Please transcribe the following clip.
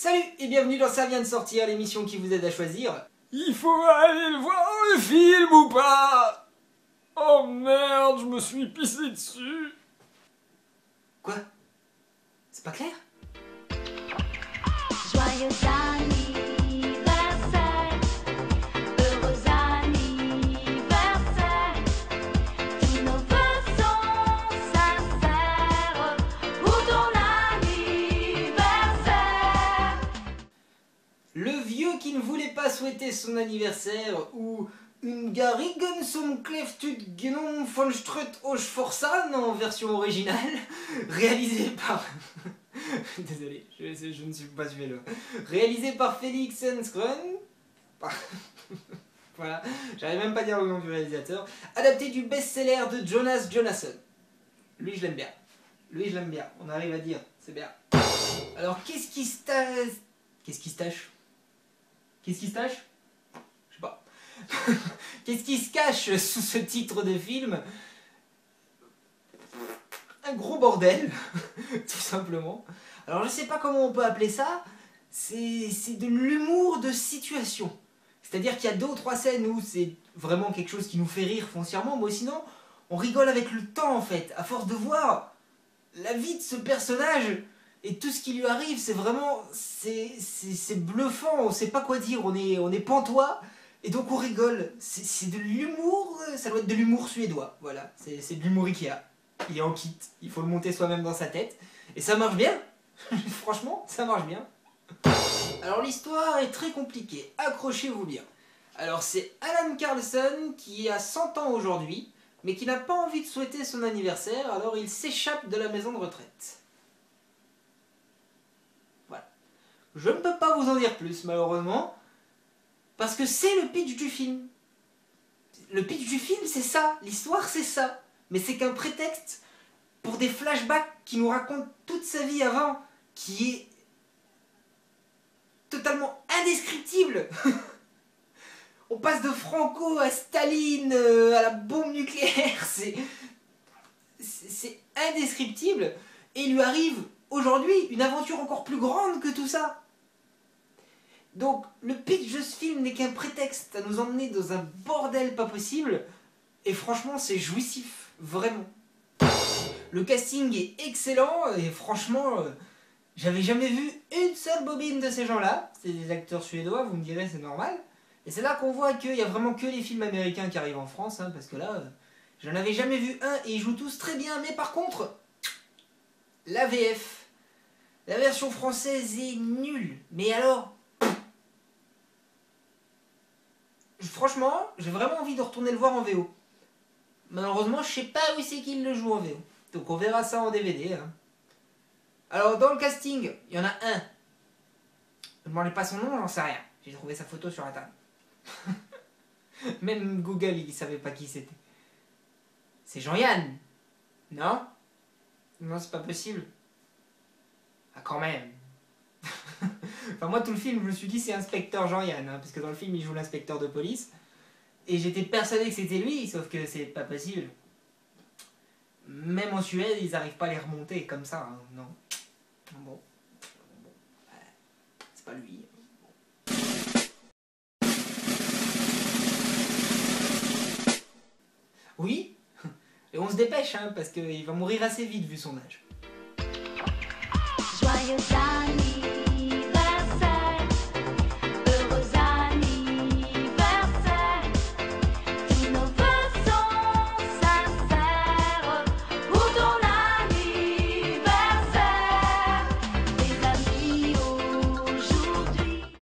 Salut et bienvenue dans Ça vient de sortir, l'émission qui vous aide à choisir. Il faut aller le voir le film ou pas? Oh merde, je me suis pissé dessus. Quoi? C'est pas clair? Joyeux anniversaire, heureux anniversaire, tous nos vœux sont sincères pour ton anniversaire. Le vieux qui ne voulait pas souhaiter son anniversaire ou une Garrigen zum Kleftut Genom von Strutt au Schforsan en version originale, réalisé par... Désolé, je ne suis pas suivi là. Réalisé par Felix Sundström. Voilà, j'arrive même pas à dire le nom du réalisateur. Adapté du best-seller de Jonas Jonasson. Lui, je l'aime bien. Lui, je l'aime bien. On arrive à dire, c'est bien. Alors, qu'est-ce qui se tâche? Qu'est-ce qui se tâche? Qu'est-ce qui se tâche? Je sais pas. Qu'est-ce qui se cache sous ce titre de film? Un gros bordel, tout simplement. Alors je sais pas comment on peut appeler ça, c'est de l'humour de situation. C'est-à-dire qu'il y a 2 ou 3 scènes où c'est vraiment quelque chose qui nous fait rire foncièrement, mais sinon on rigole avec le temps en fait, à force de voir la vie de ce personnage et tout ce qui lui arrive, c'est vraiment, c'est bluffant, on sait pas quoi dire, on est pantois. Et donc on rigole, c'est de l'humour, ça doit être de l'humour suédois, voilà, c'est de l'humour Ikea. Il est en kit, il faut le monter soi-même dans sa tête, et ça marche bien. Franchement, ça marche bien. Alors l'histoire est très compliquée, accrochez-vous bien. Alors c'est Alan Carlson qui a 100 ans aujourd'hui, mais qui n'a pas envie de souhaiter son anniversaire, alors il s'échappe de la maison de retraite. Voilà. Je ne peux pas vous en dire plus, malheureusement, parce que c'est le pitch du film. Le pitch du film, c'est ça, l'histoire c'est ça. Mais c'est qu'un prétexte pour des flashbacks qui nous racontent toute sa vie avant, qui est totalement indescriptible. On passe de Franco à Staline, à la bombe nucléaire, c'est indescriptible. Et il lui arrive aujourd'hui une aventure encore plus grande que tout ça. Donc le pitch de ce film n'est qu'un prétexte à nous emmener dans un bordel pas possible. Et franchement c'est jouissif. Vraiment. Le casting est excellent et franchement, j'avais jamais vu une seule bobine de ces gens-là. C'est des acteurs suédois, vous me direz, c'est normal. Et c'est là qu'on voit qu'il y a vraiment que les films américains qui arrivent en France, hein, parce que là, j'en avais jamais vu un et ils jouent tous très bien. Mais par contre, la VF, la version française est nulle. Mais alors, franchement, j'ai vraiment envie de retourner le voir en VO. Malheureusement, je sais pas où c'est qu'il le joue en VO. Donc on verra ça en DVD. Hein. Alors dans le casting, il y en a un. Ne me demandez pas son nom, j'en sais rien. J'ai trouvé sa photo sur internet. Même Google, il savait pas qui c'était. C'est Jean-Yann. Non? Non, c'est pas possible. Ah quand même. Enfin moi tout le film, je me suis dit c'est inspecteur Jean-Yann. Hein, parce que dans le film, il joue l'inspecteur de police. Et j'étais persuadé que c'était lui, sauf que c'est pas possible. Même en Suède, ils n'arrivent pas à les remonter comme ça, hein. Non. Bon. C'est pas lui. Oui. Et on se dépêche, hein, parce qu'il va mourir assez vite vu son âge. Joyeux anniversaire.